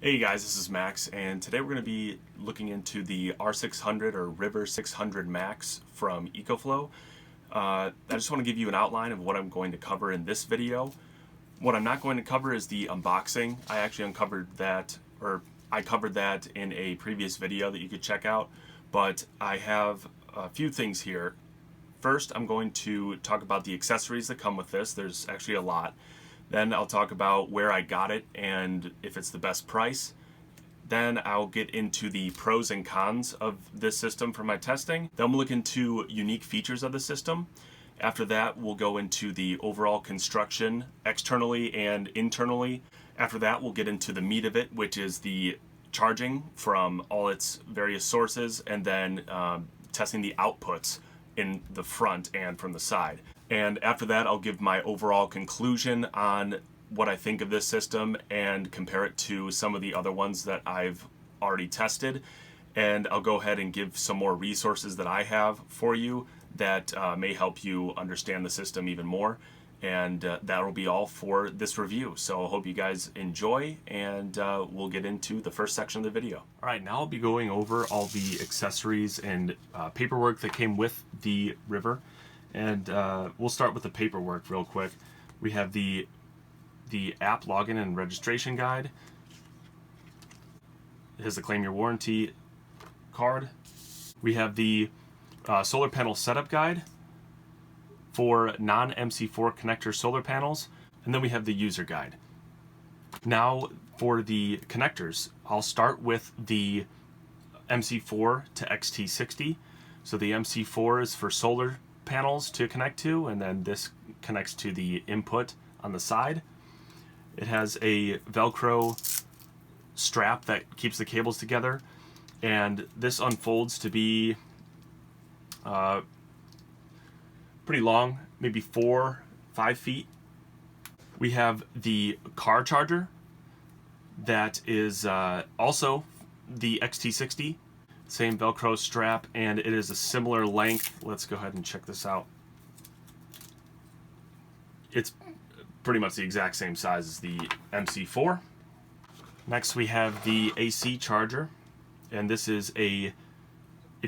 Hey guys, this is Max, and today we're going to be looking into the R600 or River 600 Max from EcoFlow. I just want to give you an outline of what I'm going to cover in this video. What I'm not going to cover is the unboxing. I actually uncovered that, or I covered that in a previous video that you could check out, but I have a few things here. First, I'm going to talk about the accessories that come with this. There's actually a lot. Then I'll talk about where I got it and if it's the best price. Then I'll get into the pros and cons of this system for my testing. Then we'll look into unique features of the system. After that, we'll go into the overall construction externally and internally. After that, we'll get into the meat of it, which is the charging from all its various sources, and then testing the outputs in the front and from the side. And after that, I'll give my overall conclusion on what I think of this system and compare it to some of the other ones that I've already tested. And I'll go ahead and give some more resources that I have for you that may help you understand the system even more. And that'll be all for this review. So I hope you guys enjoy, and we'll get into the first section of the video. All right, now I'll be going over all the accessories and paperwork that came with the River. And we'll start with the paperwork real quick. We have the app login and registration guide. It has the claim your warranty card. We have the solar panel setup guide for non-MC4 connector solar panels. And then we have the user guide. Now for the connectors, I'll start with the MC4 to XT60. So the MC4 is for solar panels to connect to, and then this connects to the input on the side. It has a Velcro strap that keeps the cables together, and this unfolds to be pretty long, maybe 4-5 feet. We have the car charger that is also the XT60. Same Velcro strap, and it is a similar length. Let's go ahead and check this out. It's pretty much the exact same size as the MC4. Next we have the AC charger, and this is if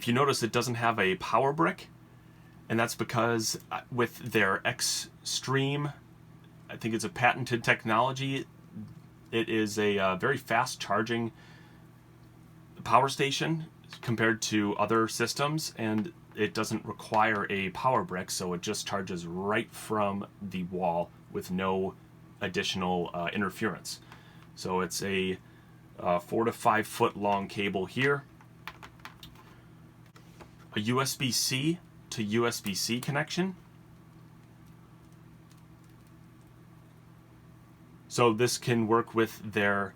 you notice, it doesn't have a power brick, and that's because with their Extreme, I think it's a patented technology, it is a very fast charging power station compared to other systems, and it doesn't require a power brick, so it just charges right from the wall with no additional interference. So it's a 4 to 5 foot long cable here, a USB-C to USB-C connection. So this can work with their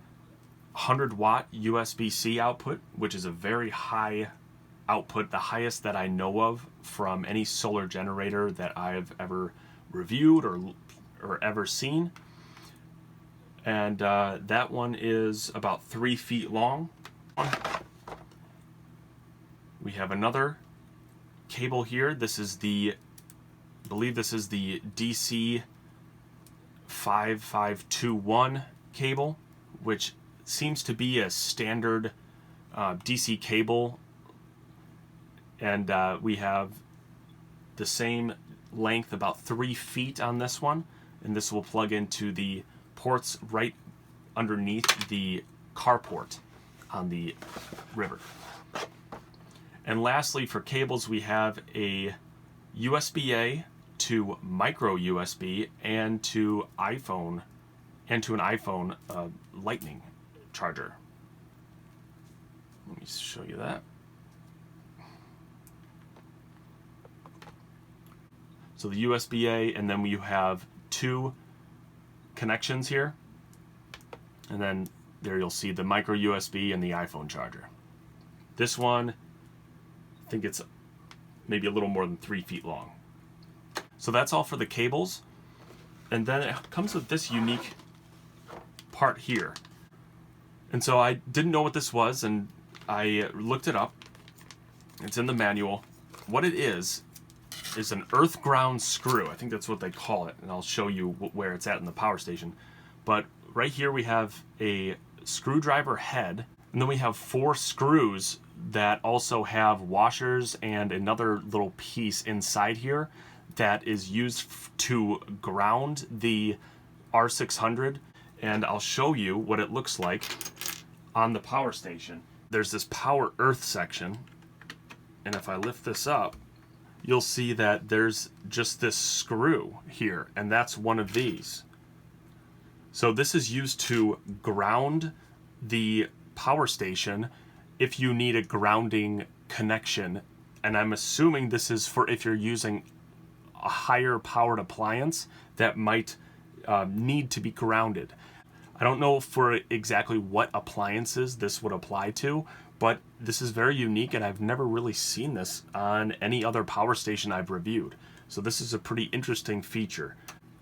100-watt USB-C output, which is a very high output, the highest that I know of from any solar generator that I've ever reviewed or ever seen. And that one is about 3 feet long. We have another cable here. This is I believe this is the DC 5521 cable, which seems to be a standard DC cable, and we have the same length, about 3 feet on this one, and this will plug into the ports right underneath the carport on the River. And lastly, for cables, we have a USB-A to micro USB and to an iPhone Lightning charger. Let me show you that. So the USB-A, and then we have 2 connections here, and then there you'll see the micro USB and the iPhone charger. This one, I think it's maybe a little more than 3 feet long. So that's all for the cables, and then it comes with this unique part here. And so I didn't know what this was, and I looked it up. It's in the manual. What it is an earth ground screw. I think that's what they call it, and I'll show you where it's at in the power station. But right here we have a screwdriver head, and then we have 4 screws that also have washers and another little piece inside here that is used to ground the R600, and I'll show you what it looks like on the power station. There's this power earth section, and if I lift this up, you'll see that there's just this screw here, and that's one of these. So this is used to ground the power station if you need a grounding connection, and I'm assuming this is for if you're using a higher powered appliance that might need to be grounded. I don't know for exactly what appliances this would apply to, but this is very unique, and I've never really seen this on any other power station I've reviewed. So this is a pretty interesting feature.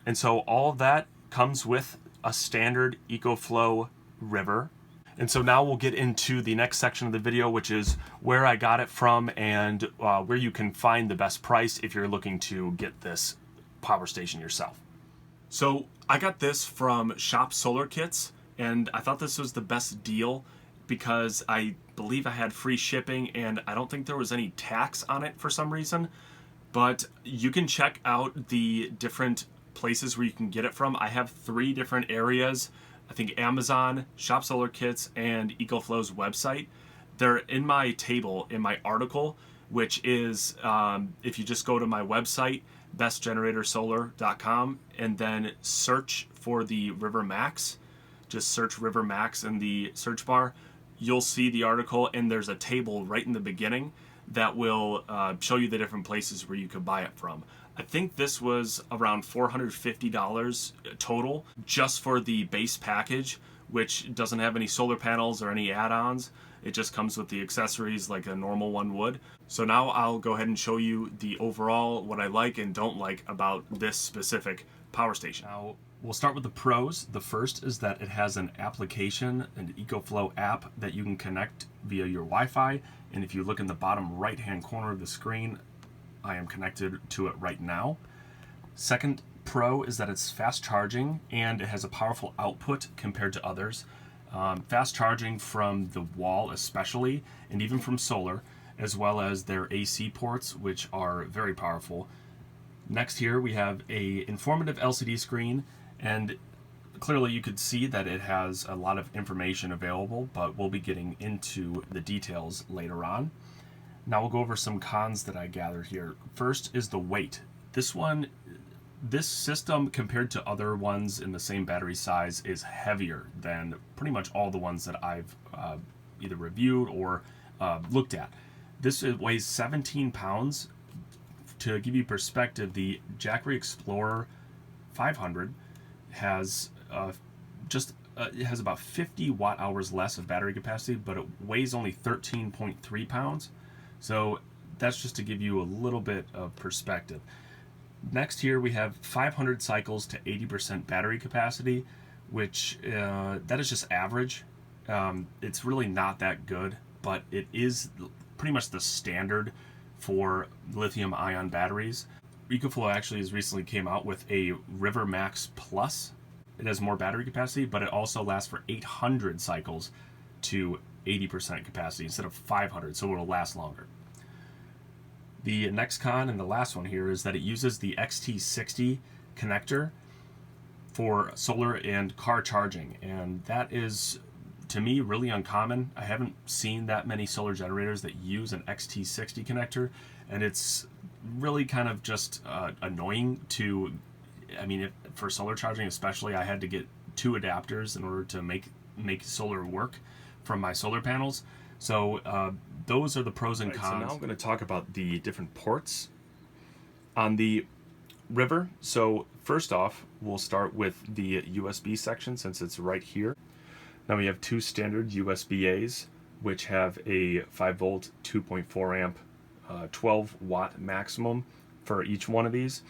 And so all of that comes with a standard EcoFlow River. And so now we'll get into the next section of the video, which is where I got it from and where you can find the best price if you're looking to get this power station yourself. So I got this from Shop Solar Kits, and I thought this was the best deal because I believe I had free shipping, and I don't think there was any tax on it for some reason. But you can check out the different places where you can get it from. I have 3 different areas. I think Amazon, Shop Solar Kits, and EcoFlow's website. They're in my table, in my article, which is, if you just go to my website, bestgeneratorssolar.com, and then search for the River Max, just search River Max in the search bar, you'll see the article, and there's a table right in the beginning that will show you the different places where you could buy it from. I think this was around $450 total just for the base package, which doesn't have any solar panels or any add-ons. It just comes with the accessories like a normal one would. So now I'll go ahead and show you the overall, what I like and don't like about this specific power station. Now, we'll start with the pros. The first is that it has an application, an EcoFlow app that you can connect via your Wi-Fi. And if you look in the bottom right-hand corner of the screen, I am connected to it right now. Second pro is that it's fast charging and it has a powerful output compared to others. Fast charging from the wall especially, and even from solar, as well as their AC ports, which are very powerful. Next here we have a informative LCD screen, and clearly you could see that it has a lot of information available, but we'll be getting into the details later on. Now we'll go over some cons that I gathered here. First is the weight. This system, compared to other ones in the same battery size, is heavier than pretty much all the ones that I've either reviewed or looked at. This weighs 17 pounds. To give you perspective, the Jackery Explorer 500 has it has about 50 watt hours less of battery capacity, but it weighs only 13.3 pounds. So that's just to give you a little bit of perspective. Next here we have 500 cycles to 80% battery capacity, which that is just average. It's really not that good, but it is pretty much the standard for lithium ion batteries. EcoFlow actually has recently came out with a River Max Plus. It has more battery capacity, but it also lasts for 800 cycles to 80% capacity instead of 500, so it'll last longer. The next con, and the last one here, is that it uses the XT60 connector for solar and car charging, and that is, to me, really uncommon. I haven't seen that many solar generators that use an XT60 connector, and it's really kind of just annoying to, I mean, for solar charging especially, I had to get 2 adapters in order to make solar work from my solar panels. So those are the pros and cons. So now I'm going to talk about the different ports on the River. So first off, we'll start with the USB section since it's right here. Now we have 2 standard USB-As, which have a 5 volt, 2.4 amp, 12 watt maximum for each one of these.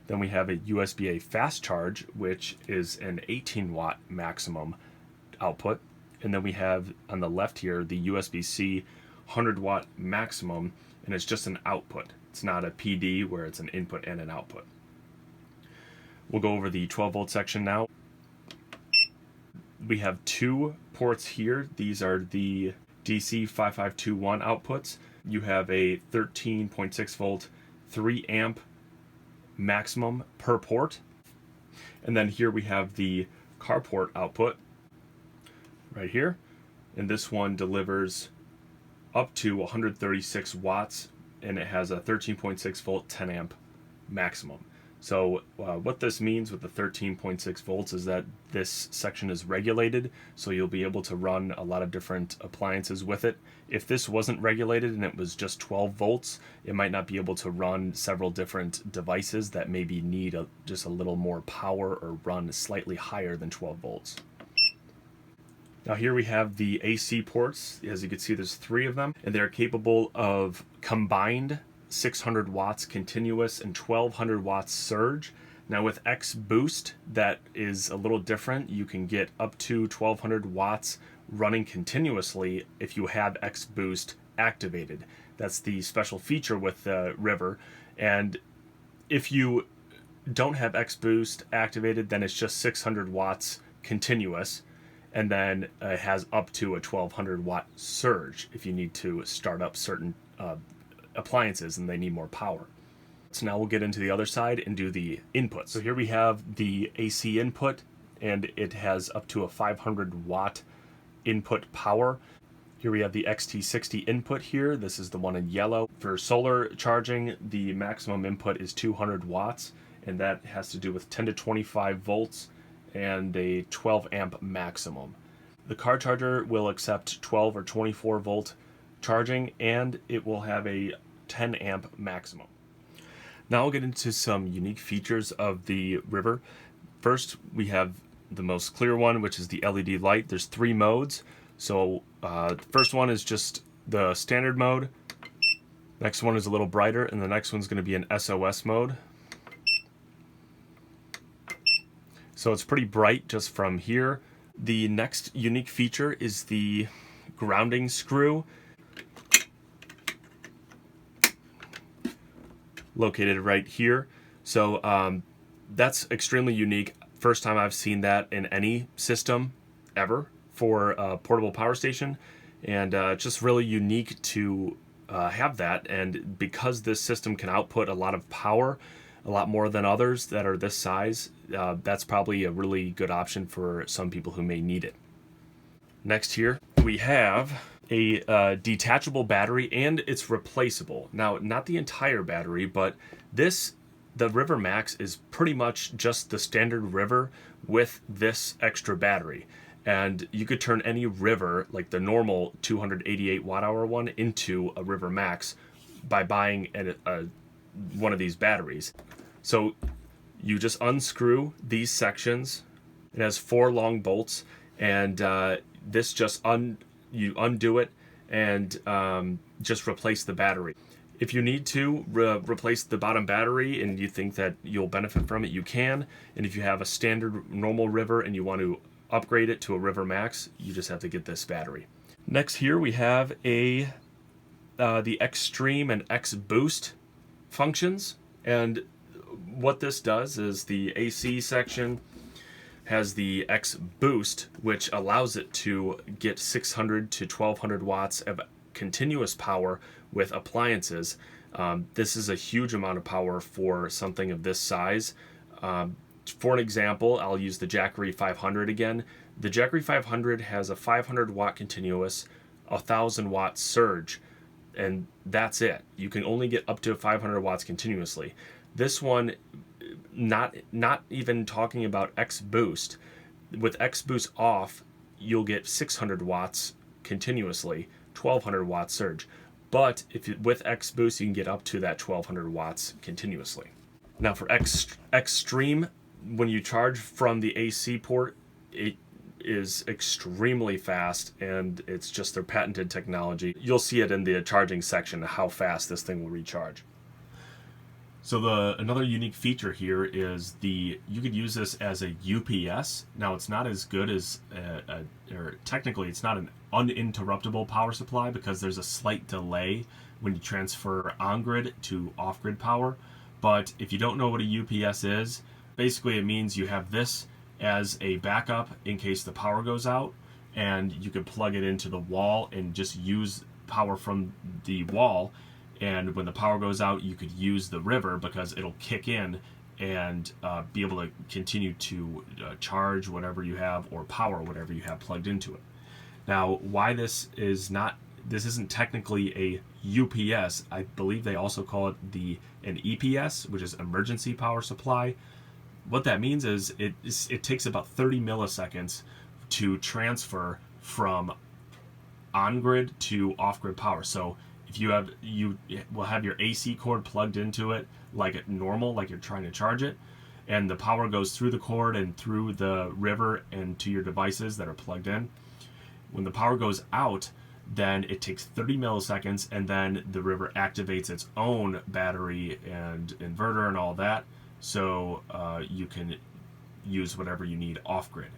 Then we have a USB-A fast charge, which is an 18 watt maximum output. And then we have on the left here the USB-C 100 watt maximum, and it's just an output. It's not a PD where it's an input and an output. We'll go over the 12 volt section now. We have two ports here. These are the DC 5521 outputs. You have a 13.6 volt, 3 amp maximum per port. And then here we have the carport output right here. And this one delivers up to 136 watts, and it has a 13.6 volt, 10 amp maximum. So what this means with the 13.6 volts is that this section is regulated, so you'll be able to run a lot of different appliances with it. If this wasn't regulated and it was just 12 volts, it might not be able to run several different devices that maybe need just a little more power or run slightly higher than 12 volts. Now here we have the AC ports. As you can see, there's 3 of them, and they're capable of combined 600 watts continuous and 1200 watts surge. Now with X boost, that is a little different. You can get up to 1200 watts running continuously if you have X boost activated. That's the special feature with the River. And if you don't have X boost activated, then it's just 600 watts continuous, and then it has up to a 1200 watt surge if you need to start up certain appliances and they need more power. So now we'll get into the other side and do the input. So here we have the AC input, and it has up to a 500 watt input power. Here we have the XT60 input here. This is the one in yellow. For solar charging, the maximum input is 200 watts, and that has to do with 10 to 25 volts and a 12 amp maximum. The car charger will accept 12 or 24 volt charging, and it will have a 10 amp maximum. Now we'll get into some unique features of the River. First, we have the most clear one, which is the LED light. There's 3 modes. So the first one is just the standard mode. Next one is a little brighter, and the next one's going to be an SOS mode. So it's pretty bright just from here. The next unique feature is the grounding screw, located right here. So that's extremely unique. First time I've seen that in any system ever for a portable power station, and it's just really unique to have that. And because this system can output a lot of power, a lot more than others that are this size, that's probably a really good option for some people who may need it. Next here we have a detachable battery, and it's replaceable. Now, not the entire battery, but the River Max is pretty much just the standard River with this extra battery. And you could turn any River, like the normal 288 watt hour one, into a River Max by buying one of these batteries. So you just unscrew these sections. It has 4 long bolts, and this just you undo it and just replace the battery. If you need to replace the bottom battery and you think that you'll benefit from it, you can. And if you have a standard normal River and you want to upgrade it to a River Max, you just have to get this battery. Next here we have the Xtreme and X Boost functions, and what this does is the AC section has the X Boost, which allows it to get 600 to 1200 watts of continuous power with appliances. This is a huge amount of power for something of this size. For an example, I'll use the Jackery 500 again. The Jackery 500 has a 500 watt continuous, 1000 watt surge, and that's it. You can only get up to 500 watts continuously. This one, not even talking about X Boost. With X Boost off, you'll get 600 watts continuously, 1200 watt surge. But with X Boost, you can get up to that 1200 watts continuously. Now for Xtreme, when you charge from the AC port, it is extremely fast, and it's just their patented technology. You'll see it in the charging section, how fast this thing will recharge. So another unique feature here is you could use this as a UPS. Now it's not as good as, or technically it's not an uninterruptible power supply because there's a slight delay when you transfer on-grid to off-grid power. But if you don't know what a UPS is, basically it means you have this as a backup in case the power goes out, and you could plug it into the wall and just use power from the wall, and when the power goes out you could use the river because it'll kick in and be able to continue to charge whatever you have or power whatever you have plugged into it. Now, why this isn't technically a UPS, I believe they also call it an EPS, which is emergency power supply. What that means is it takes about 30 milliseconds to transfer from on-grid to off-grid power. So if you will have your AC cord plugged into it like normal, like you're trying to charge it, and the power goes through the cord and through the river and to your devices that are plugged in. When the power goes out, then it takes 30 milliseconds, and then the river activates its own battery and inverter and all that, so you can use whatever you need off-grid.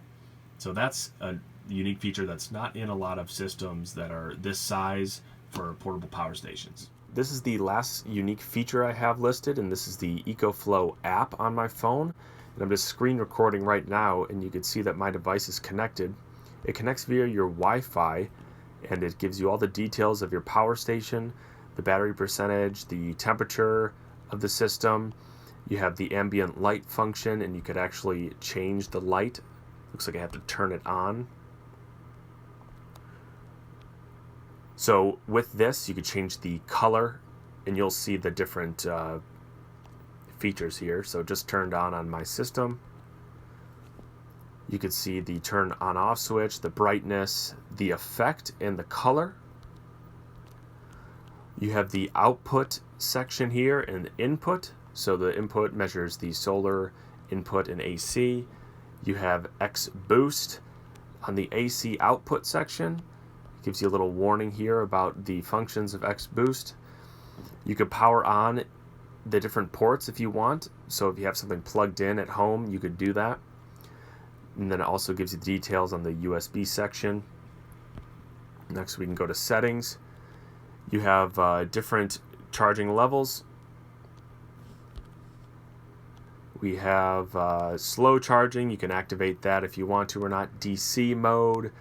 So that's a unique feature that's not in a lot of systems that are this size for portable power stations. This is the last unique feature I have listed, and this is the EcoFlow app on my phone. And I'm just screen recording right now, and you can see that my device is connected. It connects via your Wi-Fi, and it gives you all the details of your power station, the battery percentage, the temperature of the system. You have the ambient light function, and you could actually change the light. Looks like I have to turn it on. So with this, you could change the color, and you'll see the different features here. So just turned on my system. You could see the turn on off switch, the brightness, the effect, and the color. You have the output section here and input. So the input measures the solar input and AC. You have X boost on the AC output section. It gives you a little warning here about the functions of X boost. You could power on the different ports if you want. So if you have something plugged in at home, you could do that. And then it also gives you the details on the USB section. Next, we can go to settings. You have different charging levels. We have slow charging. You can activate that if you want to or not. DC mode.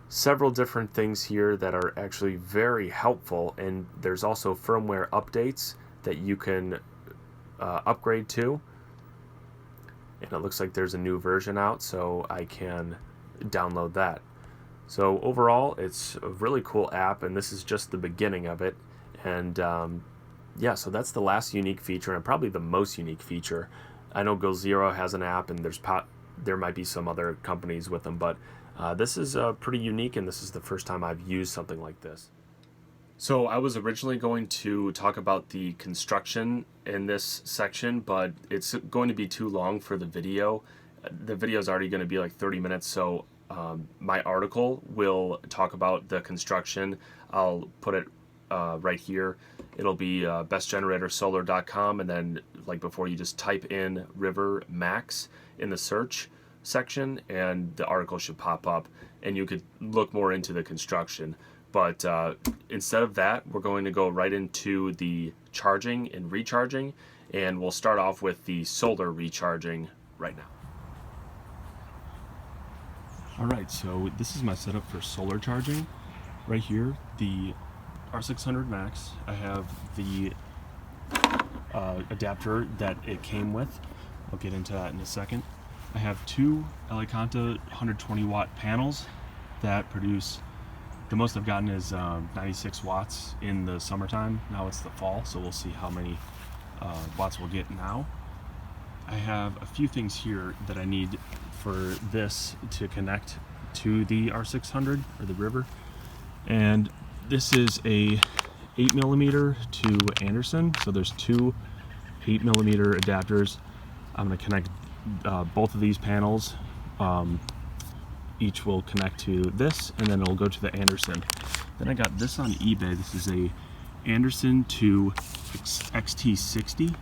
Several different things here that are actually very helpful. And there's also firmware updates that you can upgrade to. And it looks like there's a new version out, so I can download that. So overall, it's a really cool app, and this is just the beginning of it. And yeah, so that's the last unique feature, and probably the most unique feature. I know GoZero has an app, and there might be some other companies with them, but this is pretty unique, and this is the first time I've used something like this. So I was originally going to talk about the construction in this section, but it's going to be too long for the video. The video is already going to be like 30 minutes, so my article will talk about the construction. I'll put it right here. It'll be bestgeneratorsolar.com, and then like before, you just type in River Max in the search section, and the article should pop up, and you could look more into the construction. But instead of that, we're going to go right into the charging and recharging, and we'll start off with the solar recharging right now. Alright, so this is my setup for solar charging. Right here, the R600 Max. I have the adapter that it came with. I'll get into that in a second. I have two Elecanta 120 watt panels that produce, the most I've gotten is 96 watts in the summertime. Now it's the fall, so we'll see how many watts we'll get now. I have a few things here that I need for this to connect to the R600 or the River. And this is a 8mm to Anderson. So there's two 8mm adapters. I'm going to connect both of these panels. Each will connect to this, and then it'll go to the Anderson. Then I got this on eBay. This is a Anderson to XT60,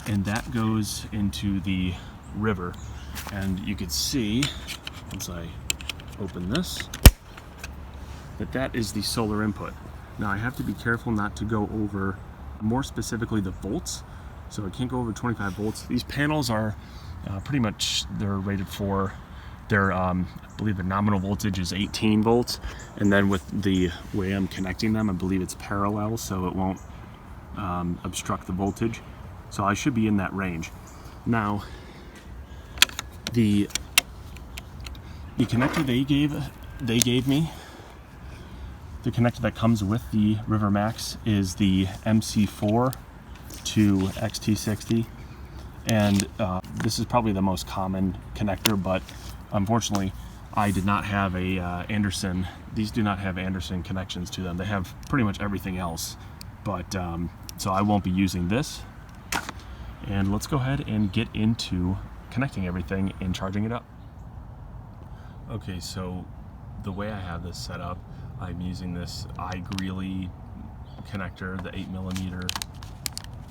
and that goes into the River. And you can see, once I open this, that is the solar input. Now I have to be careful not to go over, more specifically, the volts. So I can't go over 25 volts. These panels are pretty much, they're rated for I believe the nominal voltage is 18 volts, and then with the way I'm connecting them, I believe it's parallel, so it won't obstruct the voltage. So I should be in that range. Now, the connector they gave me, the connector that comes with the River Max is the MC4 to XT60, and this is probably the most common connector, but unfortunately I did not have a Anderson. These do not have Anderson connections to them. They have pretty much everything else, but so I won't be using this. And let's go ahead and get into connecting everything and charging it up. Okay, so the way I have this set up, I'm using this iGreeley connector, the 8mm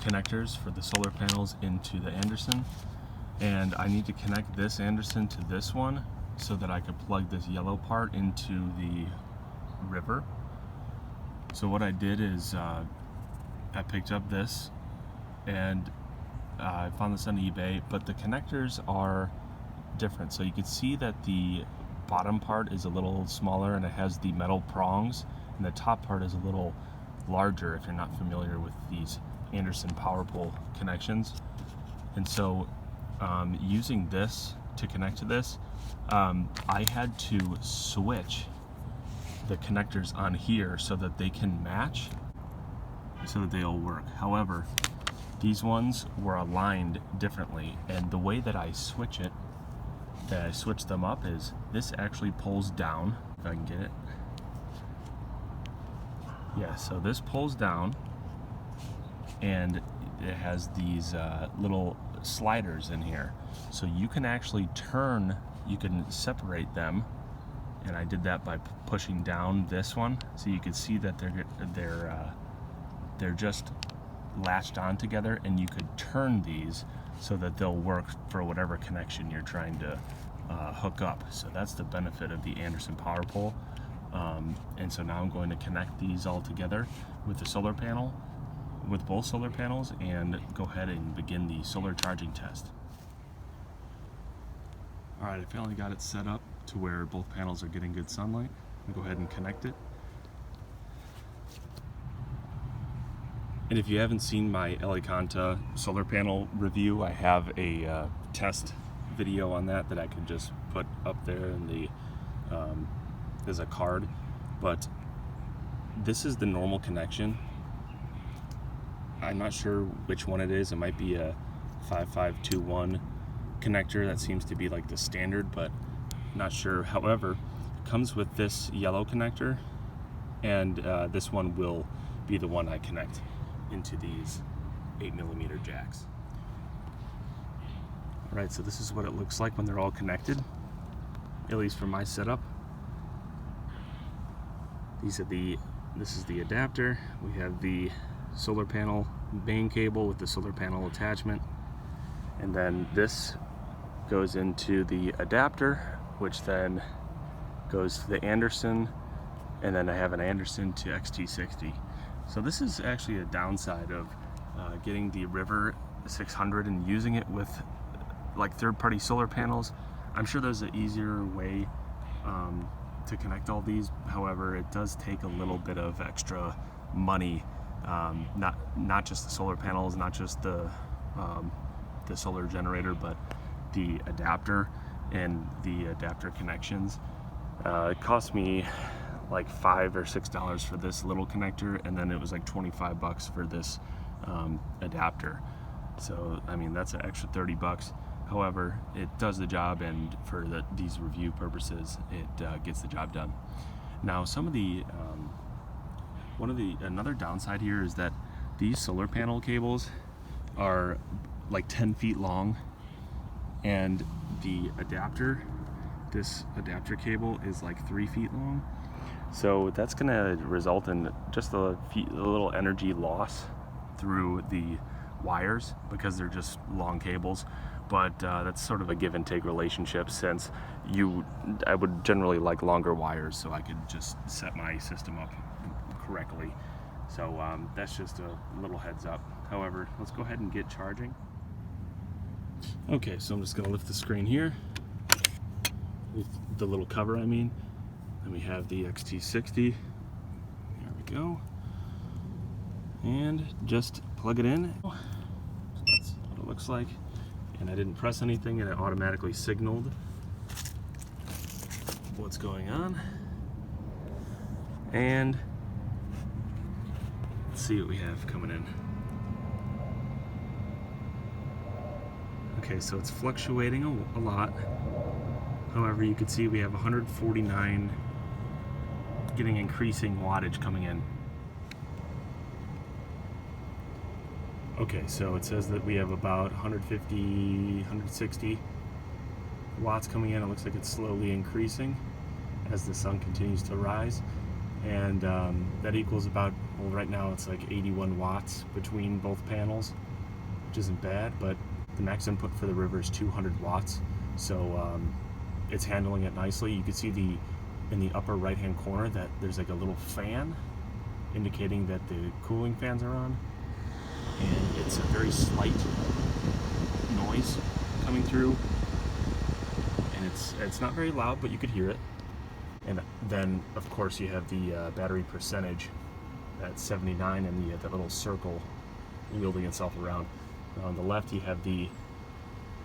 connectors for the solar panels into the Anderson. And I need to connect this Anderson to this one so that I can plug this yellow part into the River. So what I did is I picked up this, and I found this on eBay, but the connectors are different. So you can see that the bottom part is a little smaller and it has the metal prongs, and the top part is a little larger if you're not familiar with these Anderson power pole connections. And so using this to connect to this, I had to switch the connectors on here so that they can match, so that they all work. However, these ones were aligned differently, and the way that I switch them up is this actually pulls down, if I can get it. Yeah, so this pulls down, and it has these little sliders in here, so you can actually turn, you can separate them, and I did that by pushing down this one, so you can see that they're just latched on together, and you could turn these so that they'll work for whatever connection you're trying to hook up. So that's the benefit of the Anderson power pole. And so now I'm going to connect these all together with the solar panel, with both solar panels, and go ahead and begin the solar charging test. Alright, I finally got it set up to where both panels are getting good sunlight. I'll go ahead and connect it. And if you haven't seen my Elecanta solar panel review, I have a test video on that I could just put up there in the as a card. But this is the normal connection. I'm not sure which one it is. It might be a 5521 connector. That seems to be like the standard, but not sure. However, it comes with this yellow connector, and this one will be the one I connect into these 8mm jacks. Alright, so this is what it looks like when they're all connected, at least for my setup. This is the adapter. We have the solar panel main cable with the solar panel attachment, and then this goes into the adapter, which then goes to the Anderson, and then I have an Anderson to XT60. So this is actually a downside of getting the River 600 and using it with like third-party solar panels. I'm sure there's an easier way to connect all these. However, it does take a little bit of extra money, not just the solar panels, not just the solar generator, but the adapter and the adapter connections. It cost me like $5 or $6 for this little connector, and then it was like $25 for this adapter. So I mean, that's an extra $30. However, it does the job, and for these review purposes, it gets the job done. Now, some of the another downside here is that these solar panel cables are like 10 feet long, and the adapter, this adapter cable, is like 3 feet long. So that's going to result in just a little energy loss through the wires because they're just long cables. But that's sort of a give and take relationship, since I would generally like longer wires so I could just set my system up correctly. So that's just a little heads up. However, let's go ahead and get charging. Okay, so I'm just going to lift the screen here. with the little cover, I mean. Then we have the XT60. There we go. And just plug it in. So that's what it looks like. And I didn't press anything, and it automatically signaled what's going on. And let's see what we have coming in. Okay, so it's fluctuating a lot. However, you can see we have 149 getting increasing wattage coming in. Okay, so it says that we have about 150, 160 watts coming in. It looks like it's slowly increasing as the sun continues to rise. And that equals about, well, right now it's like 81 watts between both panels, which isn't bad, but the max input for the River is 200 watts. So it's handling it nicely. You can see in the upper right hand corner that there's like a little fan indicating that the cooling fans are on. And it's a very slight noise coming through, and it's not very loud, but you could hear it. And then of course you have the battery percentage at 79, and that little circle wielding itself around. On the left you have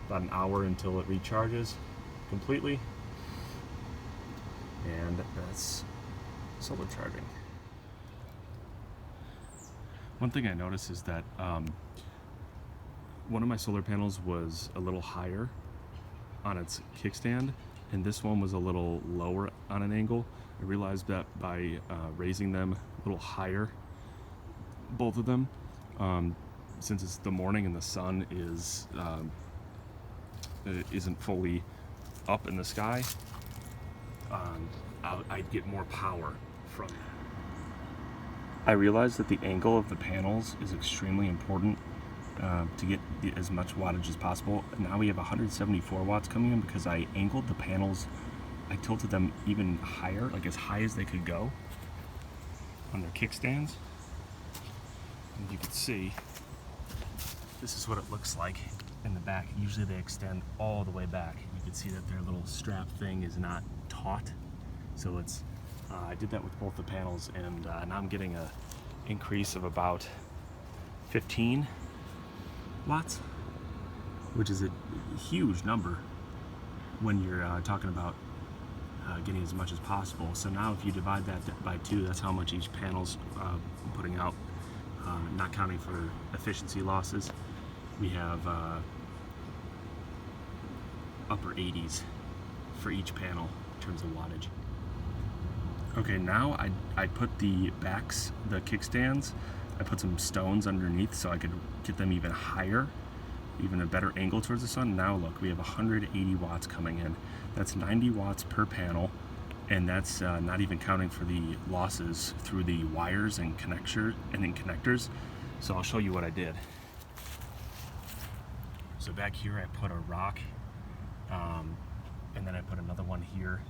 about an hour until it recharges completely, and that's solar charging. One thing I noticed is that one of my solar panels was a little higher on its kickstand, and this one was a little lower on an angle. I realized that by raising them a little higher, both of them, since it's the morning and the sun isn't fully up in the sky, I'd get more power from it. I realized that the angle of the panels is extremely important to get as much wattage as possible. Now we have 174 watts coming in because I angled the panels. I tilted them even higher, like as high as they could go on their kickstands. And you can see, this is what it looks like in the back. Usually they extend all the way back. You can see that their little strap thing is not taut. So it's I did that with both the panels, and now I'm getting an increase of about 15 watts, which is a huge number when you're talking about getting as much as possible. So now if you divide that by 2, that's how much each panel's putting out, not counting for efficiency losses. We have upper 80s for each panel in terms of wattage. Okay, now I put the backs, the kickstands, I put some stones underneath so I could get them even higher, even a better angle towards the sun. Now look, we have 180 watts coming in. That's 90 watts per panel, and that's not even counting for the losses through the wires and connectors. So I'll show you what I did. So back here I put a rock, and then I put another one here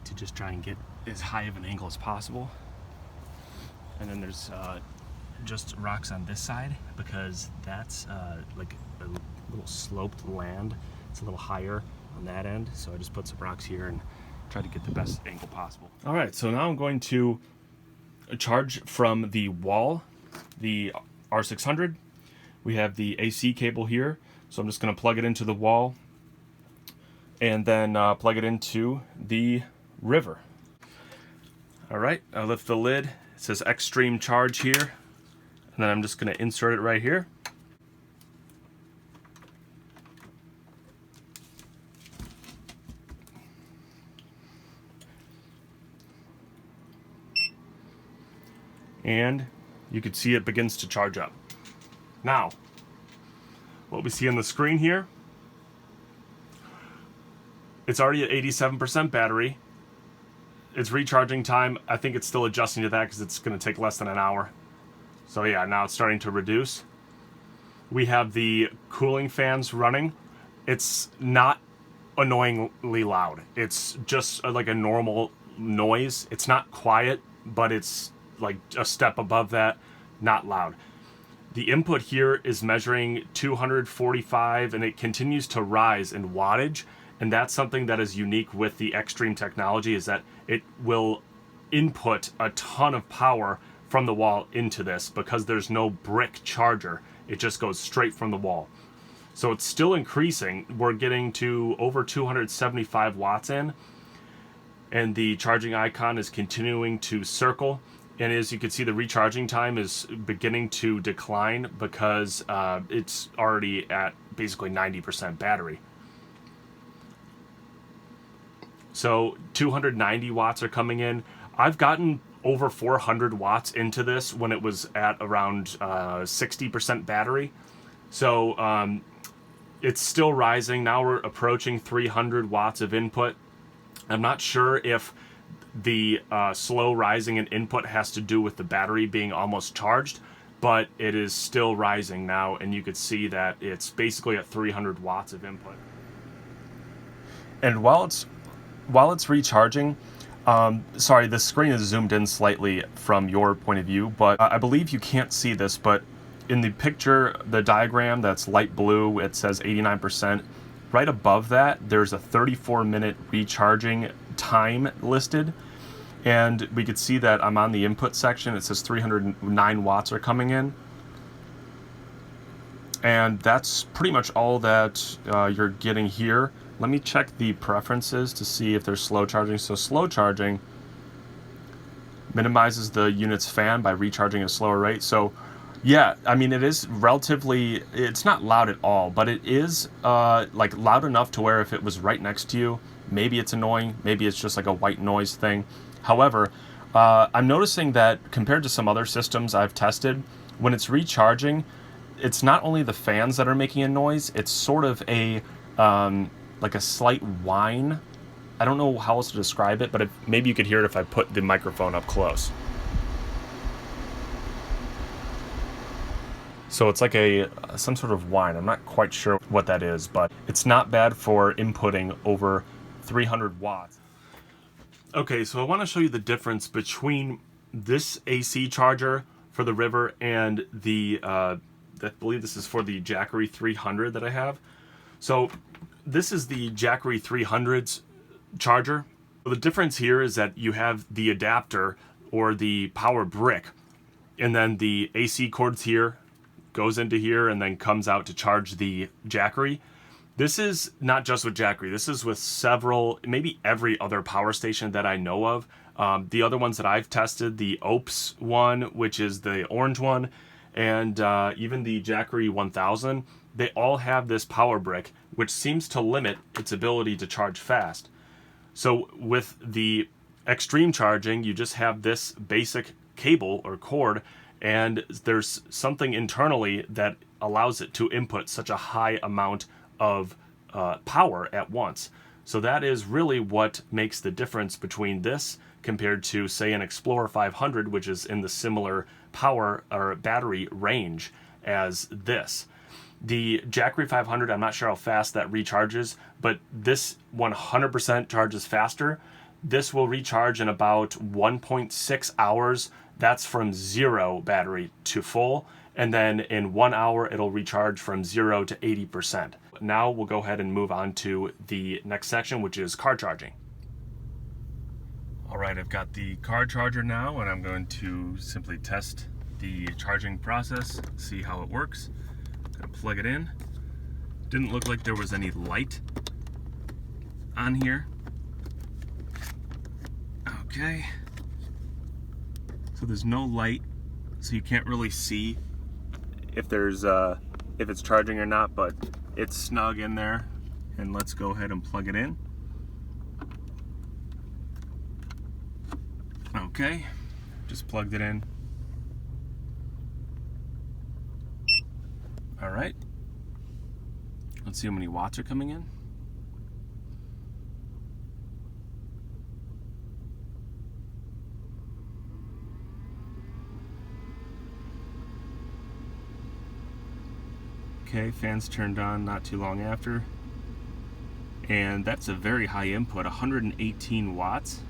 to just try and get as high of an angle as possible. And then there's just rocks on this side because that's like a little sloped land. It's a little higher on that end, so I just put some rocks here and try to get the best angle possible. All right, so now I'm going to charge from the wall, the R600. We have the AC cable here, so I'm just going to plug it into the wall and then plug it into the River. All right, I lift the lid. It says Extreme Charge here, and then I'm just going to insert it right here. And you can see it begins to charge up. Now, what we see on the screen here, it's already at 87% battery. Its recharging time, I think it's still adjusting to that because it's going to take less than an hour. So yeah, now it's starting to reduce. We have the cooling fans running. It's not annoyingly loud. It's just like a normal noise. It's not quiet, but it's like a step above that, not loud. The input here is measuring 245, and it continues to rise in wattage, And that's something that is unique with the Extreme technology, is that it will input a ton of power from the wall into this because there's no brick charger. It just goes straight from the wall. So it's still increasing. We're getting to over 275 watts in, and the charging icon is continuing to circle. And as you can see, the recharging time is beginning to decline because it's already at basically 90% battery. So 290 watts are coming in. I've gotten over 400 watts into this when it was at around 60% battery. So it's still rising. Now we're approaching 300 watts of input. I'm not sure if the slow rising in input has to do with the battery being almost charged, but it is still rising now, and you could see that it's basically at 300 watts of input. And while it's recharging, sorry, the screen is zoomed in slightly from your point of view, but I believe you can't see this, but in the picture, the diagram that's light blue, it says 89%. Right above that, there's a 34-minute recharging time listed, and we could see that I'm on the input section. It says 309 watts are coming in, and that's pretty much all that you're getting here. Let me check the preferences to see if there's slow charging. So slow charging minimizes the unit's fan by recharging at a slower rate. So yeah, I mean, it is relatively, it's not loud at all, but it is like loud enough to where if it was right next to you, maybe it's annoying, maybe it's just like a white noise thing. However, I'm noticing that compared to some other systems I've tested, when it's recharging, it's not only the fans that are making a noise, it's sort of a, like a slight whine. I don't know how else to describe it, but maybe you could hear it if I put the microphone up close. So it's like some sort of whine. I'm not quite sure what that is, but it's not bad for inputting over 300 watts. Okay, so I want to show you the difference between this AC charger for the River and the, I believe this is for the Jackery 300 that I have. So this is the Jackery 300's charger. The difference here is that you have the adapter or the power brick, and then the AC cords here, goes into here and then comes out to charge the Jackery. This is not just with Jackery. This is with several, maybe every other power station that I know of. The other ones that I've tested, the OPS one, which is the orange one, and even the Jackery 1000, they all have this power brick, which seems to limit its ability to charge fast. So with the extreme charging, you just have this basic cable or cord, and there's something internally that allows it to input such a high amount of power at once. So that is really what makes the difference between this compared to, say, an Explorer 500, which is in the similar power or battery range as this. The Jackery 500, I'm not sure how fast that recharges, but this 100% charges faster. This will recharge in about 1.6 hours. That's from 0 battery to full. And then in 1 hour, it'll recharge from 0 to 80%. Now we'll go ahead and move on to the next section, which is car charging. All right, I've got the car charger now, and I'm going to simply test the charging process, see how it works. I'm gonna plug it in. Didn't look like there was any light on here. Okay. So there's no light, so you can't really see if there's if it's charging or not, but it's snug in there. And let's go ahead and plug it in. Okay, just plugged it in. All right, let's see how many watts are coming in. Okay, fans turned on not too long after. And that's a very high input, 118 watts.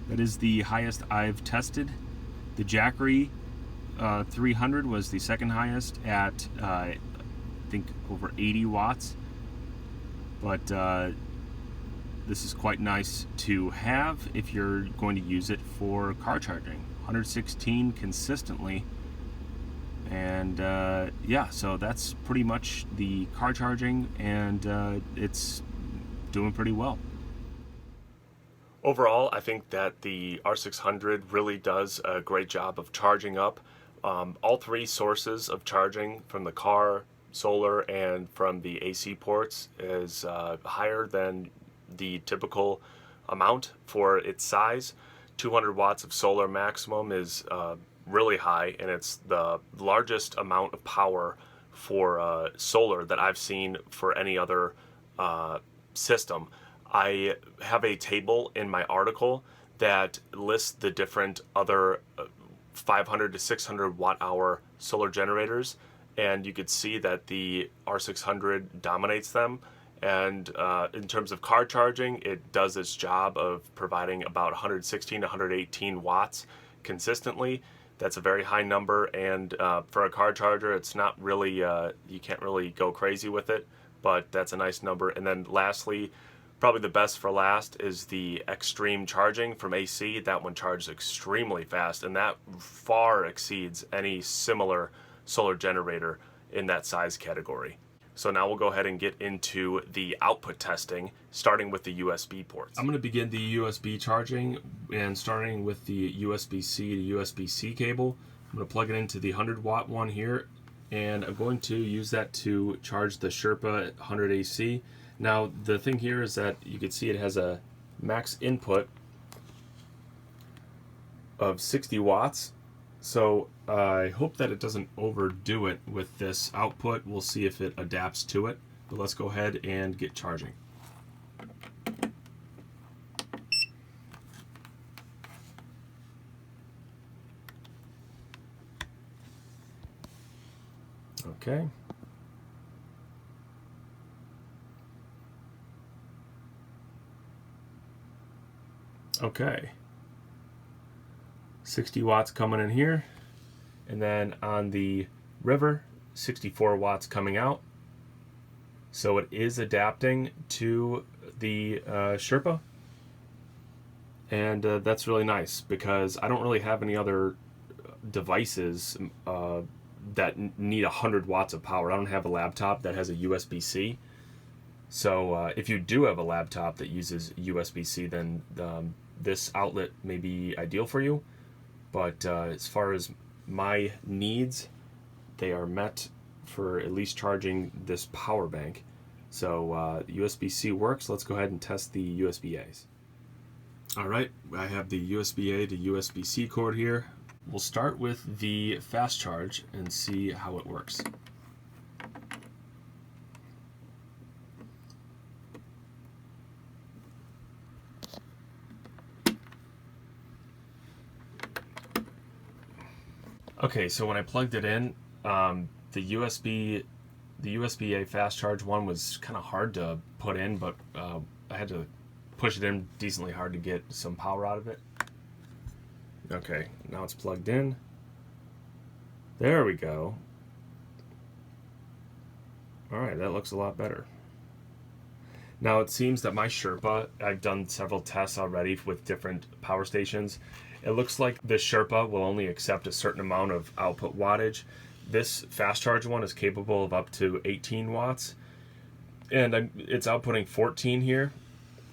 That is the highest I've tested. The Jackery 300 was the second highest at I think over 80 watts. But this is quite nice to have if you're going to use it for car charging. 116 consistently, and yeah, so that's pretty much the car charging, and it's doing pretty well. Overall, I think that the R600 really does a great job of charging up all three sources of charging from the car, solar, and from the AC ports is higher than the typical amount for its size. 200 watts of solar maximum is really high, and it's the largest amount of power for solar that I've seen for any other system. I have a table in my article that lists the different other 500 to 600 watt hour solar generators, and you could see that the R600 dominates them. And in terms of car charging, it does its job of providing about 116 to 118 watts consistently. That's a very high number, and for a car charger, it's not really, you can't really go crazy with it, but that's a nice number. And then lastly, probably the best for last, is the extreme charging from AC. That one charges extremely fast, and that far exceeds any similar solar generator in that size category. So now we'll go ahead and get into the output testing, starting with the USB ports. I'm going to begin the USB charging, and starting with the USB-C to USB-C cable. I'm going to plug it into the 100 watt one here, and I'm going to use that to charge the Sherpa at 100 AC. Now the thing here is that you can see it has a max input of 60 watts. So I hope that it doesn't overdo it with this output. We'll see if it adapts to it. But let's go ahead and get charging. Okay. Okay. 60 watts coming in here, and then on the River, 64 watts coming out. So it is adapting to the Sherpa, and that's really nice because I don't really have any other devices that need 100 watts of power. I don't have a laptop that has a USB-C. So if you do have a laptop that uses USB-C, then this outlet may be ideal for you. But as far as my needs, they are met for at least charging this power bank. So USB-C works. Let's go ahead and test the USB-As. All right, I have the USB-A to USB-C cord here. We'll start with the fast charge and see how it works. Okay, so when I plugged it in, the USB-A fast charge one was kind of hard to put in, but I had to push it in decently hard to get some power out of it. Okay, now it's plugged in. There we go. Alright, that looks a lot better. Now it seems that my Sherpa, I've done several tests already with different power stations. It looks like the Sherpa will only accept a certain amount of output wattage. This fast charge one is capable of up to 18 watts. And it's outputting 14 here.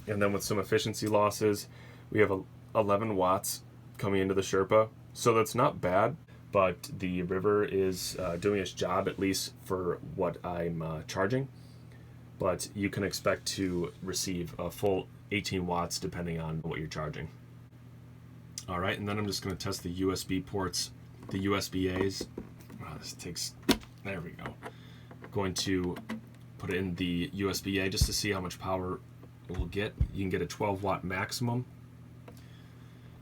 And then with some efficiency losses, we have 11 watts coming into the Sherpa. So that's not bad, but the River is doing its job, at least for what I'm charging. But you can expect to receive a full 18 watts depending on what you're charging. All right, and then I'm just going to test the USB ports, the USB-As. Wow, this takes, there we go. Going to put it in the USB-A just to see how much power it will get. You can get a 12 watt maximum.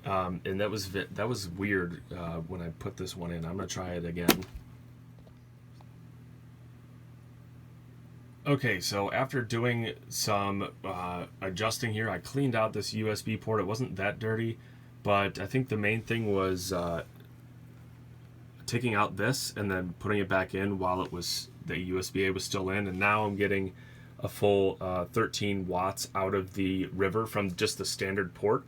And that was weird when I put this one in. I'm going to try it again. Okay, so after doing some adjusting here, I cleaned out this USB port. It wasn't that dirty. But I think the main thing was taking out this and then putting it back in while it was the USB-A was still in, and now I'm getting a full 13 watts out of the River from just the standard port,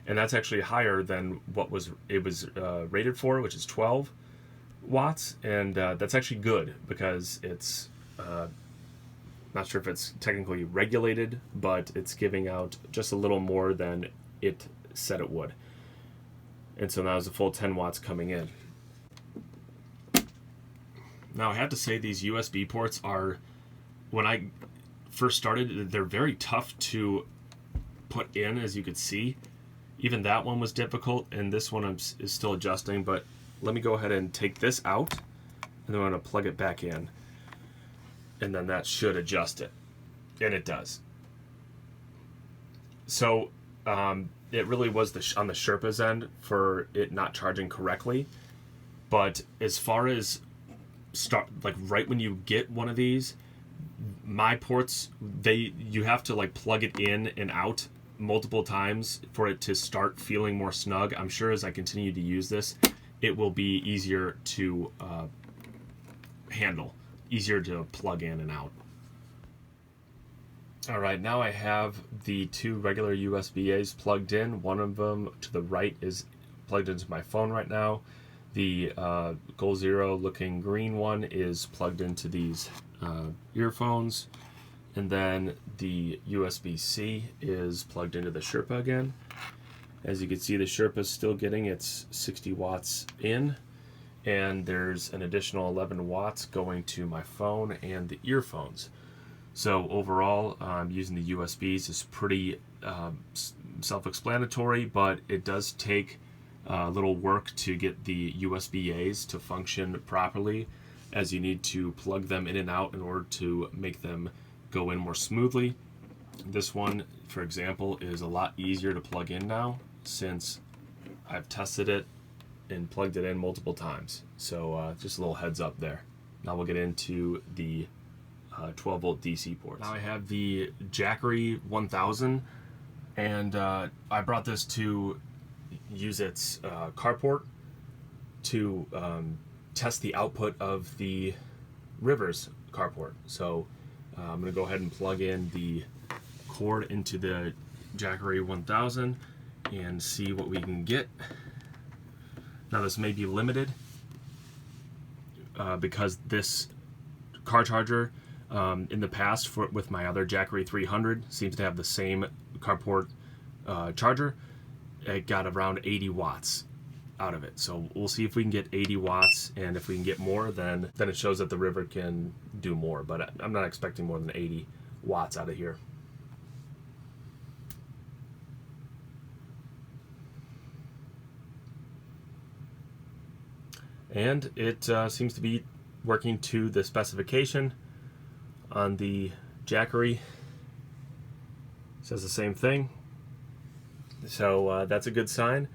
and that's actually higher than what it was rated for, which is 12 watts, and that's actually good because it's not sure if it's technically regulated, but it's giving out just a little more than it said it would. And so now there's a full 10 watts coming in. Now I have to say these USB ports are, when I first started, they're very tough to put in, as you could see. Even that one was difficult, and this one is still adjusting, but let me go ahead and take this out, and then I'm going to plug it back in. And then that should adjust it. And it does. So it really was on the Sherpa's end for it not charging correctly. But as far as right when you get one of these, my ports, you have to like plug it in and out multiple times for it to start feeling more snug. I'm sure as I continue to use this, it will be easier to handle. Easier to plug in and out. All right, now I have the two regular USB-A's plugged in. One of them to the right is plugged into my phone right now. The Goal Zero looking green one is plugged into these earphones. And then the USB-C is plugged into the Sherpa again. As you can see, the Sherpa is still getting its 60 watts in. And there's an additional 11 watts going to my phone and the earphones. So overall, using the USBs is pretty self-explanatory, but it does take a little work to get the USB-A's to function properly, as you need to plug them in and out in order to make them go in more smoothly. This one, for example, is a lot easier to plug in now since I've tested it and plugged it in multiple times. So just a little heads up there. Now we'll get into the 12 volt DC ports. Now I have the Jackery 1000, and I brought this to use its carport to test the output of the River's carport. So I'm going to go ahead and plug in the cord into the Jackery 1000 and see what we can get. Now this may be limited because this car charger in the past with my other Jackery 300 seems to have the same carport charger. It got around 80 watts out of it. So we'll see if we can get 80 watts, and if we can get more, then it shows that the River can do more. But I'm not expecting more than 80 watts out of here. And it seems to be working to the specification. On the Jackery, it says the same thing. So that's a good sign.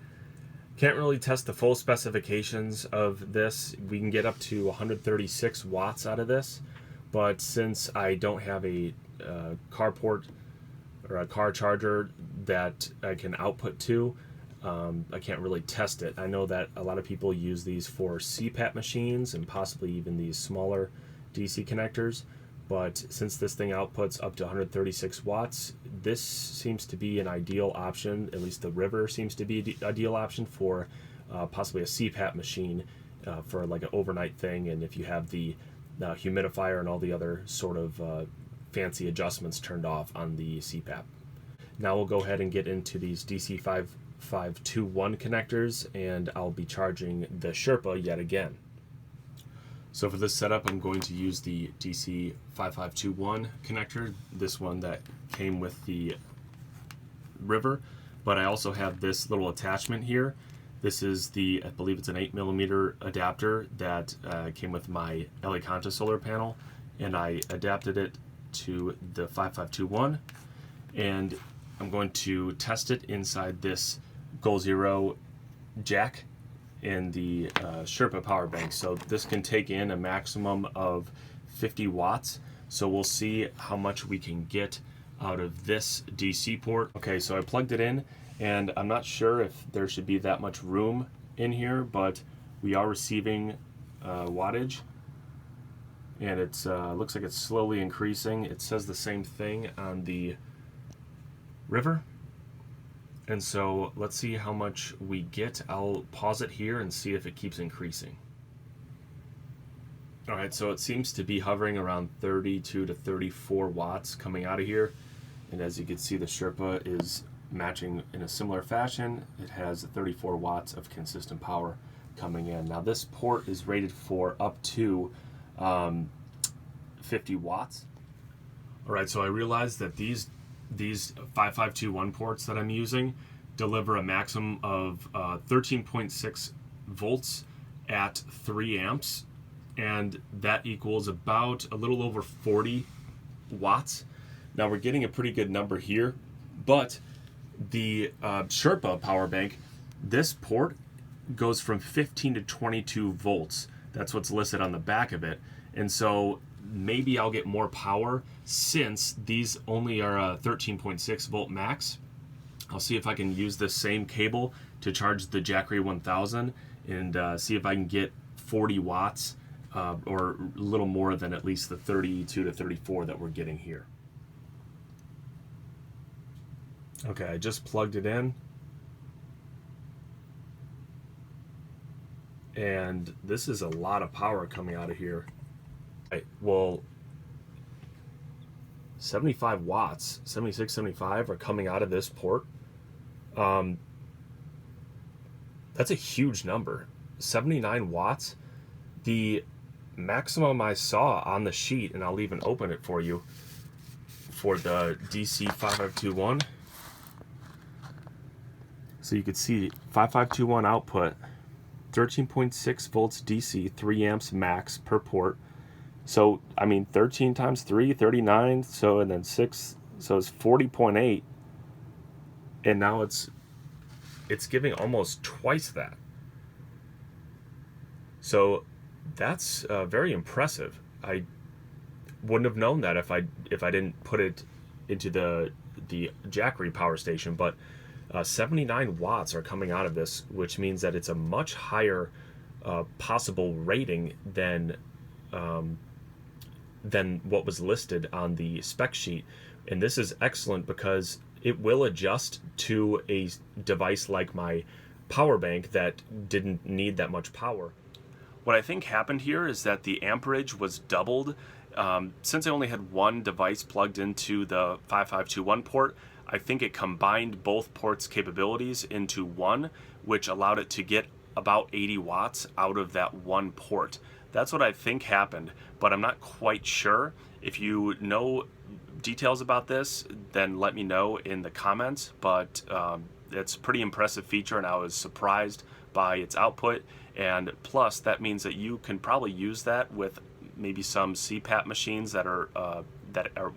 Can't really test the full specifications of this. We can get up to 136 watts out of this, but since I don't have a carport or a car charger that I can output to, I can't really test it. I know that a lot of people use these for CPAP machines and possibly even these smaller DC connectors, but since this thing outputs up to 136 watts, this seems to be an ideal option. At least the River seems to be an ideal option for possibly a CPAP machine for like an overnight thing, and if you have the humidifier and all the other sort of fancy adjustments turned off on the CPAP. Now we'll go ahead and get into these DC 5521 connectors, and I'll be charging the Sherpa yet again. So for this setup, I'm going to use the DC 5521 connector, this one that came with the River, but I also have this little attachment here. This is I believe it's an 8mm adapter that came with my LA Conta solar panel, and I adapted it to the 5521, and I'm going to test it inside this Goal Zero jack in the Sherpa power bank. So this can take in a maximum of 50 watts. So we'll see how much we can get out of this DC port. Okay, so I plugged it in, and I'm not sure if there should be that much room in here, but we are receiving wattage. and it's looks like it's slowly increasing. It says the same thing on the River. And so let's see how much we get. I'll pause it here and see if it keeps increasing. All right, so it seems to be hovering around 32 to 34 watts coming out of here. And as you can see, the Sherpa is matching in a similar fashion. It has 34 watts of consistent power coming in. Now this port is rated for up to 50 watts. All right, so I realized that these 5521 ports that I'm using deliver a maximum of 13.6 volts at 3 amps, and that equals about a little over 40 watts. Now we're getting a pretty good number here, but the Sherpa power bank, this port goes from 15 to 22 volts. That's what's listed on the back of it. And so maybe I'll get more power since these only are a 13.6 volt max. I'll see if I can use this same cable to charge the Jackery 1000 and see if I can get 40 watts or a little more than at least the 32 to 34 that we're getting here. Okay, I just plugged it in. And this is a lot of power coming out of here. Right, well, 75 watts, 76, 75 are coming out of this port. That's a huge number. 79 watts. The maximum I saw on the sheet, and I'll even open it for you, for the DC 5521. So you can see 5521 output, 13.6 volts DC, 3 amps max per port. So, I mean, 13 times 3, 39, so, and then 6, so it's 40.8. And now it's giving almost twice that. So that's very impressive. I wouldn't have known that if I didn't put it into the Jackery power station, but 79 watts are coming out of this, which means that it's a much higher possible rating than what was listed on the spec sheet. And this is excellent because it will adjust to a device like my power bank that didn't need that much power. What I think happened here is that the amperage was doubled. Since I only had one device plugged into the 5521 port, I think it combined both ports' capabilities into one, which allowed it to get about 80 watts out of that one port. That's what I think happened, but I'm not quite sure. If you know details about this, then let me know in the comments, but it's a pretty impressive feature, and I was surprised by its output. And plus, that means that you can probably use that with maybe some CPAP machines that are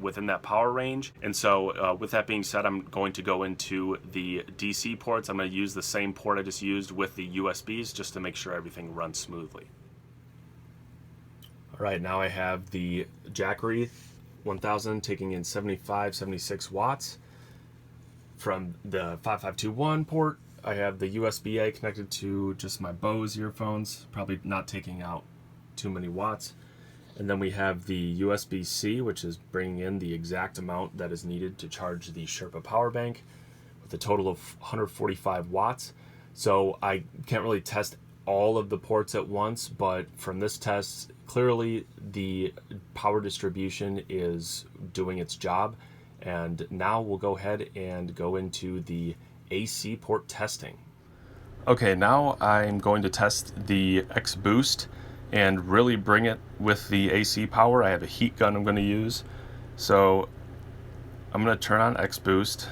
within that power range. And so with that being said, I'm going to go into the DC ports. I'm going to use the same port I just used with the USBs just to make sure everything runs smoothly. All right, now I have the Jackery 1000 taking in 75, 76 watts. From the 5521 port, I have the USB-A connected to just my Bose earphones, probably not taking out too many watts. And then we have the USB-C, which is bringing in the exact amount that is needed to charge the Sherpa power bank with a total of 145 watts. So I can't really test all of the ports at once, but from this test, clearly the power distribution is doing its job. And now we'll go ahead and go into the AC port testing. Okay, now I'm going to test the X Boost and really bring it with the AC power. I have a heat gun I'm going to use. So I'm going to turn on X Boost,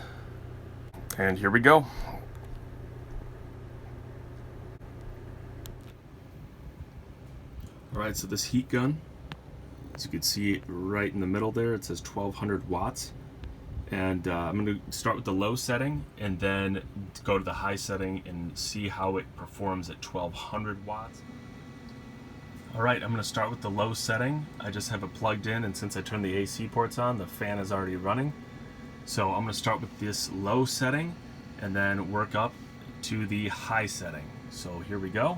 and here we go. Alright, so this heat gun, as you can see right in the middle there, it says 1200 watts. And I'm going to start with the low setting and then go to the high setting and see how it performs at 1200 watts. Alright, I'm going to start with the low setting. I just have it plugged in, and since I turned the AC ports on, the fan is already running. So I'm going to start with this low setting and then work up to the high setting. So here we go.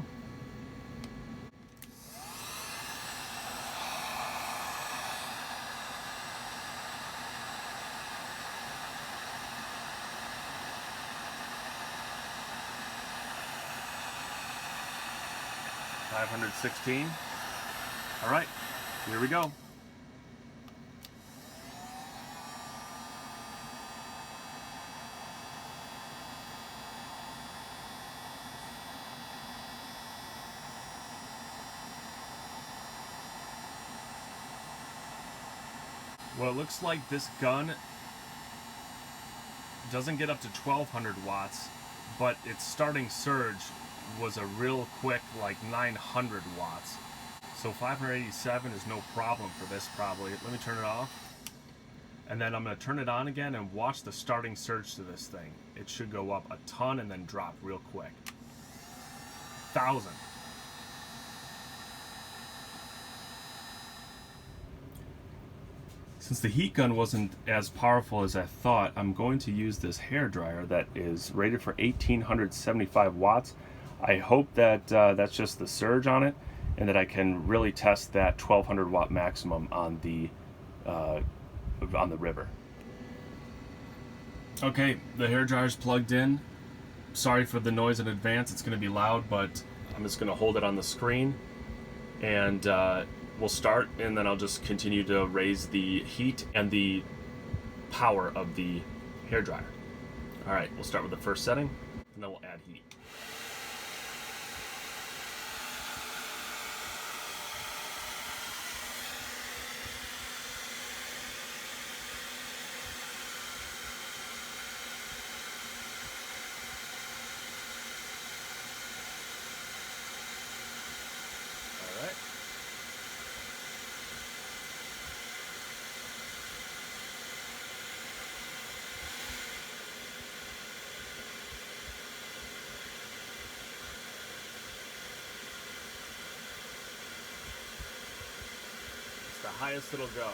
516. All right, here we go. Well, it looks like this gun doesn't get up to 1200 watts, but its starting surge was a real quick, like 900 watts. So 587 is no problem for this probably. Let me turn it off. And then I'm going to turn it on again and watch the starting surge to this thing. It should go up a ton and then drop real quick. 1000. Since the heat gun wasn't as powerful as I thought, I'm going to use this hairdryer that is rated for 1875 watts. I hope that that's just the surge on it, and that I can really test that 1200 watt maximum on the river. Okay, the hairdryer's plugged in. Sorry for the noise in advance, it's going to be loud, but I'm just going to hold it on the screen, and we'll start, and then I'll just continue to raise the heat and the power of the hairdryer. All right, we'll start with the first setting, and then we'll add heat. All right. The highest it'll go.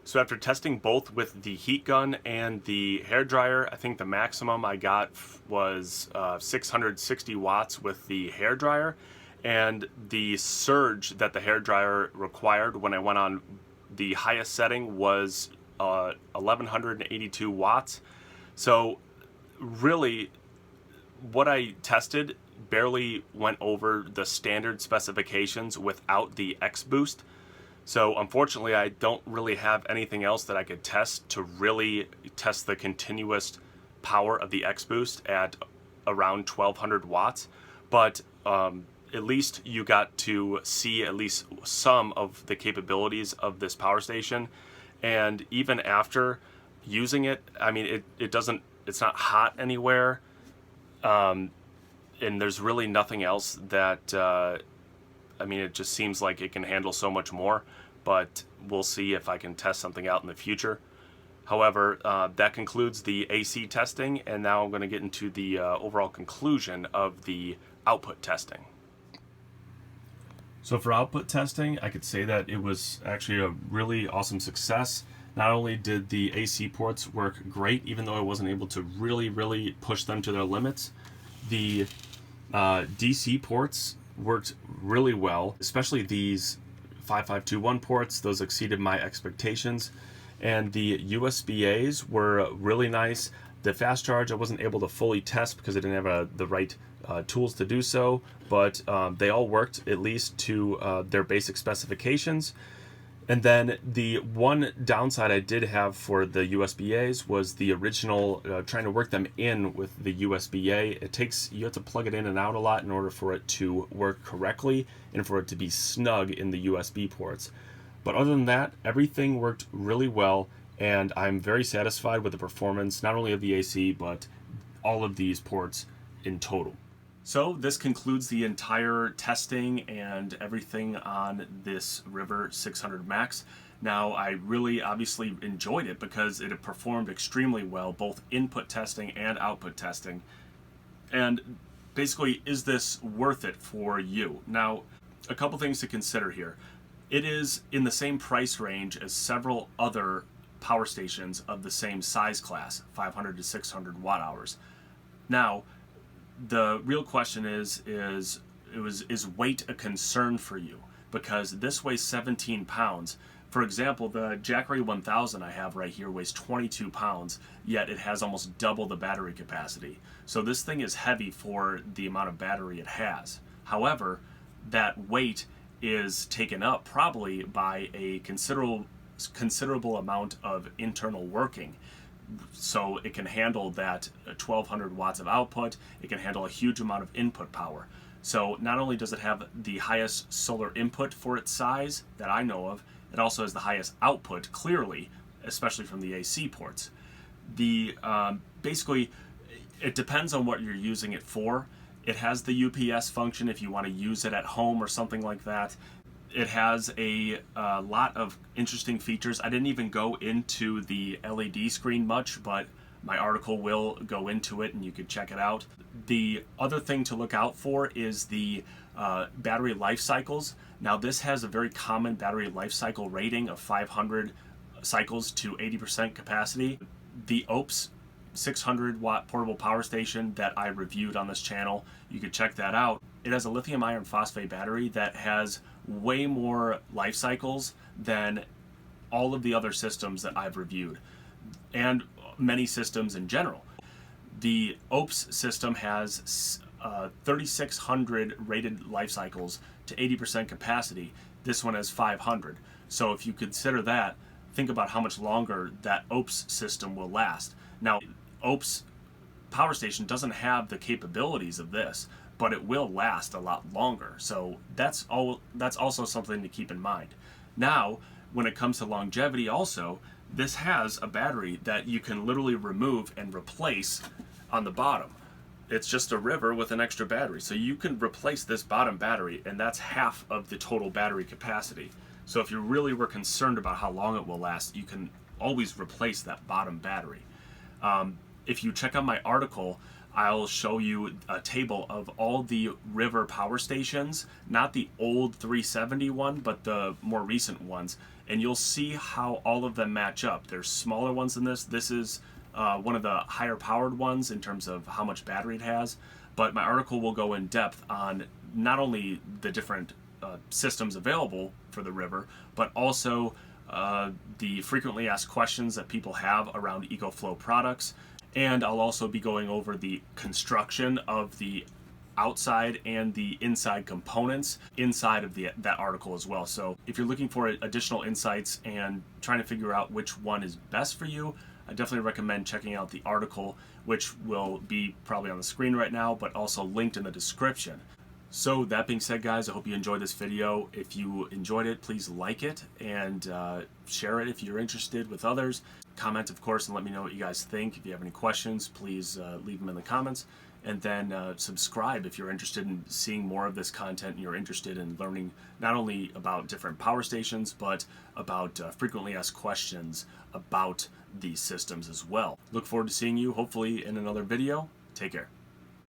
So after testing both with the heat gun and the hairdryer, I think the maximum I got was 660 watts with the hairdryer, and the surge that the hairdryer required when I went on the highest setting was 1182 watts. So really, what I tested barely went over the standard specifications without the X boost. So unfortunately, I don't really have anything else that I could test to really test the continuous power of the X boost at around 1200 watts. But at least you got to see at least some of the capabilities of this power station. And even after using it, I mean, it's not hot anywhere. And there's really nothing else that, I mean, it just seems like it can handle so much more, but we'll see if I can test something out in the future. However, that concludes the AC testing, and now I'm going to get into the overall conclusion of the output testing. So for output testing, I could say that it was actually a really awesome success. Not only did the AC ports work great, even though I wasn't able to really push them to their limits, the DC ports worked really well, especially these 5521 ports. Those exceeded my expectations, and the USB-As were really nice. The fast charge I wasn't able to fully test because I didn't have the right tools to do so, but they all worked at least to their basic specifications. And then the one downside I did have for the USB-As was the original, trying to work them in with the USB-A. You have to plug it in and out a lot in order for it to work correctly and for it to be snug in the USB ports. But other than that, everything worked really well, and I'm very satisfied with the performance, not only of the AC, but all of these ports in total. So this concludes the entire testing and everything on this River 600 Max. Now, I really obviously enjoyed it because it had performed extremely well, both input testing and output testing. And basically, is this worth it for you? Now, a couple things to consider here. It is in the same price range as several other power stations of the same size class, 500 to 600 watt hours. Now, the real question is weight a concern for you? Because this weighs 17 pounds For example, the Jackery 1000 I have right here weighs 22 pounds, yet it has almost double the battery capacity. So this thing is heavy for the amount of battery it has. However, that weight is taken up probably by a considerable amount of internal working. So it can handle that 1200 watts of output, it can handle a huge amount of input power. So not only does it have the highest solar input for its size that I know of, it also has the highest output, clearly, especially from the AC ports. Basically, it depends on what you're using it for. It has the UPS function if you want to use it at home or something like that. It has a lot of interesting features. I didn't even go into the LED screen much, but my article will go into it and you can check it out. The other thing to look out for is the battery life cycles. Now this has a very common battery life cycle rating of 500 cycles to 80% capacity. The OPS 600 watt portable power station that I reviewed on this channel, you could check that out. It has a lithium iron phosphate battery that has way more life cycles than all of the other systems that I've reviewed, and many systems in general. The OPS system has 3,600 rated life cycles to 80% capacity. This one has 500. So if you consider that, think about how much longer that OPS system will last. Now, OPS power station doesn't have the capabilities of this, but it will last a lot longer. So that's also something to keep in mind. Now, when it comes to longevity also, this has a battery that you can literally remove and replace on the bottom. It's just a River with an extra battery. So you can replace this bottom battery, and that's half of the total battery capacity. So if you really were concerned about how long it will last, you can always replace that bottom battery. If you check out my article, I'll show you a table of all the River power stations, not the old 370 one, but the more recent ones, and you'll see how all of them match up. There's smaller ones than this. This is one of the higher powered ones in terms of how much battery it has, but my article will go in depth on not only the different systems available for the River, but also the frequently asked questions that people have around EcoFlow products. And I'll also be going over the construction of the outside and the inside components inside of that article as well. So if you're looking for additional insights and trying to figure out which one is best for you, I definitely recommend checking out the article, which will be probably on the screen right now, but also linked in the description. So that being said, guys, I hope you enjoyed this video. If you enjoyed it, please like it and share it if you're interested with others. Comment, of course, and let me know what you guys think. If you have any questions, please leave them in the comments. And then subscribe if you're interested in seeing more of this content and you're interested in learning not only about different power stations, but about frequently asked questions about these systems as well. Look forward to seeing you, hopefully, in another video. Take care.